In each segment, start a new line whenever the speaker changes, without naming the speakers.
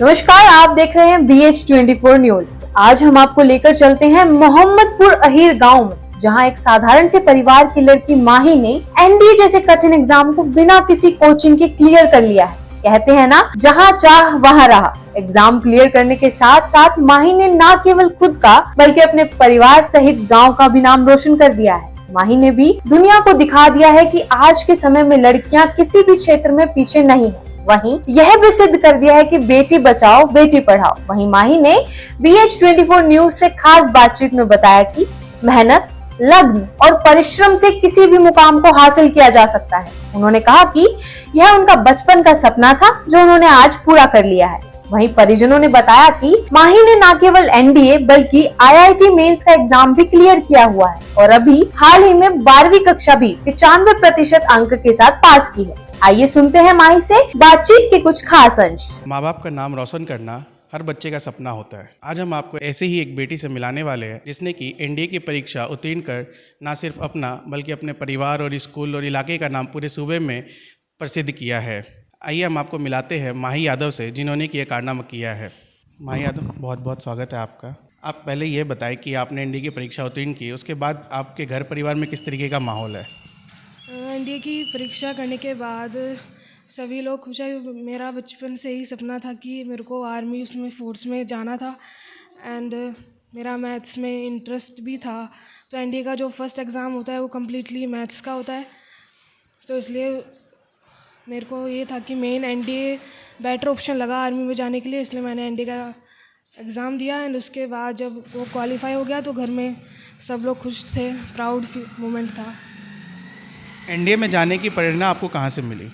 नमस्कार, आप देख रहे हैं BH24 न्यूज। आज हम आपको लेकर चलते हैं मोहम्मदपुर अहीर गांव में, जहां एक साधारण से परिवार की लड़की माही ने एनडीए जैसे कठिन एग्जाम को बिना किसी कोचिंग के क्लियर कर लिया है। कहते हैं ना, जहां चाह वहां रहा। एग्जाम क्लियर करने के साथ साथ माही ने न केवल खुद का बल्कि अपने परिवार सहित गाँव का भी नाम रोशन कर दिया है। माही ने भी दुनिया को दिखा दिया है कि आज के समय में लड़कियां किसी भी क्षेत्र में पीछे नहीं है। वहीं यह भी सिद्ध कर दिया है कि बेटी बचाओ बेटी पढ़ाओ। वहीं माही ने BH24 न्यूज से खास बातचीत में बताया कि मेहनत, लगन और परिश्रम से किसी भी मुकाम को हासिल किया जा सकता है। उन्होंने कहा कि यह उनका बचपन का सपना था जो उन्होंने आज पूरा कर लिया है। वहीं परिजनों ने बताया कि माही ने न केवल एनडीए बल्कि IIT मेंस का एग्जाम भी क्लियर किया हुआ है और अभी हाल ही में 12वीं कक्षा भी 95% अंक के साथ पास की है। आइए सुनते हैं माही से बातचीत के कुछ खास अंश।
माँ बाप का नाम रोशन करना हर बच्चे का सपना होता है। आज हम आपको ऐसे ही एक बेटी से मिलाने वाले हैं जिसने कि एनडीए की परीक्षा उत्तीर्ण कर न सिर्फ अपना बल्कि अपने परिवार और स्कूल और इलाके का नाम पूरे सूबे में प्रसिद्ध किया है। आइए हम आपको मिलाते हैं माही यादव से, जिन्होंने कि यह कारनामा किया है। माही यादव, बहुत बहुत स्वागत है आपका। आप पहले ये बताएं कि आपने एनडीए की परीक्षा उत्तीर्ण की, उसके बाद आपके घर परिवार में किस तरीके का माहौल है?
एनडीए की परीक्षा करने के बाद सभी लोग खुश है। मेरा बचपन से ही सपना था कि मेरे को आर्मी उसमें फोर्स में जाना था एंड मेरा मैथ्स में इंटरेस्ट भी था। तो एनडीए का जो फर्स्ट एग्ज़ाम होता है वो कम्प्लीटली मैथ्स का होता है, तो इसलिए मेरे को ये था कि मेन एनडीए बेटर ऑप्शन लगा आर्मी में जाने के लिए, इसलिए मैंने एनडीए का एग्ज़ाम दिया एंड उसके बाद जब वो क्वालिफाई हो गया तो घर में सब लोग खुश थे, प्राउड मोमेंट था।
एनडीए में जाने की प्रेरणा आपको कहाँ से मिली?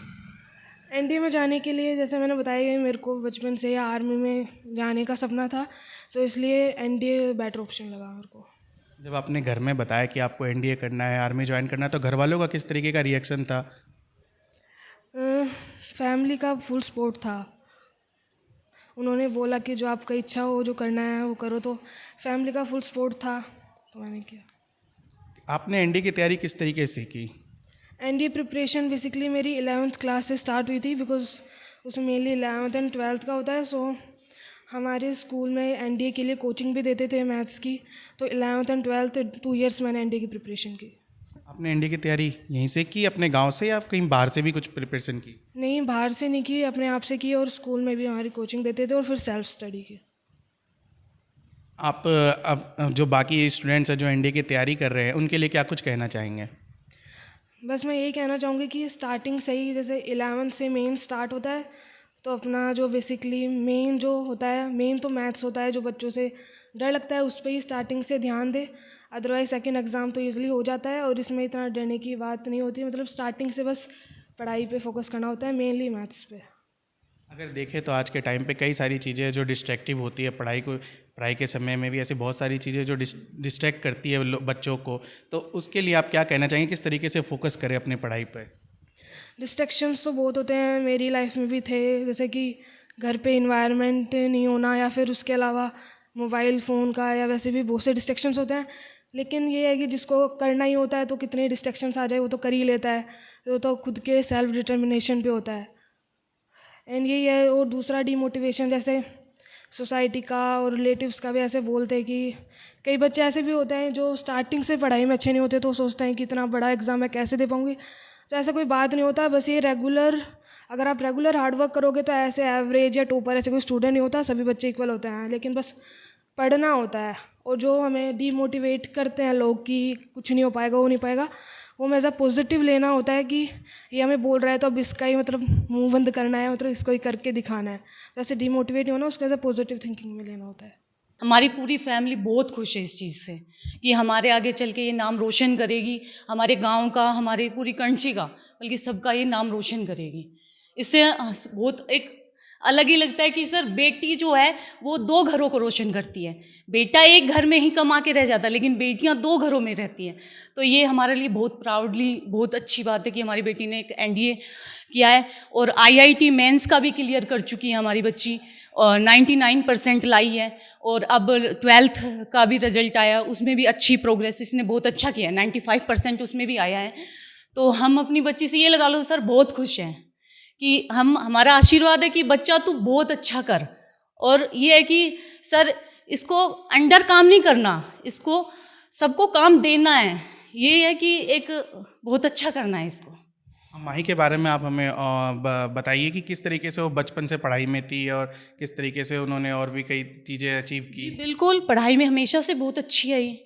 एनडीए में जाने के लिए जैसे मैंने बताया, मेरे को बचपन से आर्मी में जाने का सपना था, तो इसलिए एनडीए बेटर ऑप्शन लगा मेरे को।
जब आपने घर में बताया कि आपको एनडीए करना है, आर्मी ज्वाइन करना है, तो घर वालों का किस तरीके का रिएक्शन था?
फैमिली का फुल सपोर्ट था। उन्होंने बोला कि जो आपका इच्छा हो, जो करना है वो करो, तो फैमिली का फुल सपोर्ट था, तो मैंने किया।
आपने एनडीए की तैयारी किस तरीके से की?
एनडीए प्रिपरेशन बेसिकली मेरी 11th क्लास से स्टार्ट हुई थी, बिकॉज उसमें मेनली 11th एंड 12th का होता है। सो हमारे स्कूल में एनडीए के लिए कोचिंग भी देते थे मैथ्स की, तो 11th एंड 12th 2 ईयर्स मैंने एनडीए की प्रिपरेशन की।
आपने एनडीए की तैयारी यहीं से की अपने गांव से, या आप कहीं बाहर से भी कुछ प्रिपरेशन की?
नहीं, बाहर से नहीं की, अपने आप से की, और स्कूल में भी हमारी कोचिंग देते थे और फिर सेल्फ स्टडी की।
आप अब जो बाकी स्टूडेंट्स हैं जो एनडीए की तैयारी कर रहे हैं, उनके लिए क्या कुछ कहना चाहेंगे?
बस मैं यही कहना चाहूँगी कि स्टार्टिंग से ही, जैसे 11th से मेन स्टार्ट होता है, तो अपना जो बेसिकली मेन जो होता है, मेन तो मैथ्स होता है, जो बच्चों से डर लगता है उस पर ही स्टार्टिंग से ध्यान दे। अदरवाइज सेकंड एग्ज़ाम तो ईजिली हो जाता है और इसमें इतना डरने की बात नहीं होती। मतलब स्टार्टिंग से बस पढ़ाई पे फोकस करना होता है, मेनली मैथ्स पे।
अगर देखें तो आज के टाइम पे कई सारी चीज़ें जो डिस्ट्रैक्टिव होती है, पढ़ाई के समय में भी ऐसी बहुत सारी चीज़ें जो डिस्ट्रैक्ट करती है बच्चों को, तो उसके लिए आप क्या कहना चाहेंगे? किस तरीके से फोकस करें अपनी पढ़ाई पर?
डिस्ट्रैक्शंस तो बहुत होते हैं, मेरी लाइफ में भी थे, जैसे कि घर पे इन्वायरमेंट नहीं होना, या फिर उसके अलावा मोबाइल फ़ोन का, या वैसे भी बहुत से डिस्ट्रैक्शंस होते हैं। लेकिन ये है कि जिसको करना ही होता है तो कितने डिस्ट्रैक्शंस आ जाए वो तो कर ही लेता है, वो तो खुद के सेल्फ डिटर्मिनेशन पे होता है। एंड यही है। और दूसरा डीमोटिवेशन, जैसे सोसाइटी का और रिलेटिव्स का भी ऐसे बोलते हैं कि कई बच्चे ऐसे भी होते हैं जो स्टार्टिंग से पढ़ाई में अच्छे नहीं होते, तो सोचते हैं कि इतना बड़ा एग्ज़ाम है कैसे दे पाऊँगी। तो ऐसा कोई बात नहीं होता, बस ये अगर आप रेगुलर हार्डवर्क करोगे तो ऐसे एवरेज या टॉपर ऐसे कोई स्टूडेंट नहीं होता, सभी बच्चे इक्वल होते हैं। लेकिन बस पढ़ना होता है। और जो हमें डीमोटिवेट करते हैं लोग कि कुछ नहीं हो पाएगा, वो नहीं पाएगा, वो में एज अ पॉजिटिव लेना होता है कि ये हमें बोल रहा है तो अब इसका ही मतलब मुंह बंद करना है, मतलब इसको ही करके दिखाना है। तो ऐसे डीमोटिवेट नहीं होना, उसको एज अ पॉजिटिव थिंकिंग में लेना होता है।
हमारी पूरी फैमिली बहुत खुश है इस चीज़ से कि हमारे आगे चल के ये नाम रोशन करेगी, हमारे गांव का, हमारी पूरी कंट्री का, बल्कि सबका ये नाम रोशन करेगी। इससे बहुत एक अलग ही लगता है कि सर बेटी जो है वो 2 घरों को रोशन करती है। बेटा एक घर में ही कमा के रह जाता है, लेकिन बेटियां 2 घरों में रहती हैं। तो ये हमारे लिए बहुत प्राउडली, बहुत अच्छी बात है कि हमारी बेटी ने एक एनडीए किया है और IIT मेंस का भी क्लियर कर चुकी है हमारी बच्ची, और 99% लाई है। और अब 12th का भी रिजल्ट आया, उसमें भी अच्छी प्रोग्रेस, इसने बहुत अच्छा किया है, 95% उसमें भी आया है। तो हम अपनी बच्ची से ये लगा लो सर बहुत खुश हैं कि हमारा आशीर्वाद है कि बच्चा तू बहुत अच्छा कर और ये है कि सर इसको अंडर काम नहीं करना, इसको सबको काम देना है, ये है कि एक बहुत अच्छा करना है इसको।
माही के बारे में आप हमें बताइए कि किस तरीके से वो बचपन से पढ़ाई में थी और किस तरीके से उन्होंने और भी कई चीज़ें अचीव
जी
की।
बिल्कुल, पढ़ाई में हमेशा से बहुत अच्छी है ये।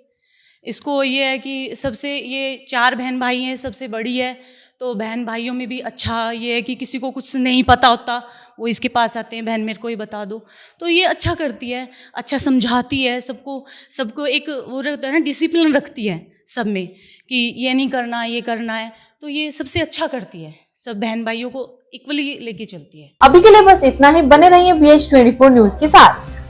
इसको ये है कि सबसे, ये 4 बहन भाई हैं, सबसे बड़ी है, तो बहन भाइयों में भी अच्छा ये है कि किसी को कुछ नहीं पता होता वो इसके पास आते हैं, बहन मेरे को ही बता दो, तो ये अच्छा करती है, अच्छा समझाती है सबको एक वो रहता है ना, डिसिप्लिन रखती है सब में कि ये नहीं करना, ये करना है, तो ये सबसे अच्छा करती है, सब बहन भाइयों को इक्वली लेके चलती है।
अभी के लिए बस इतना ही। बने रहिए BH24 न्यूज के साथ।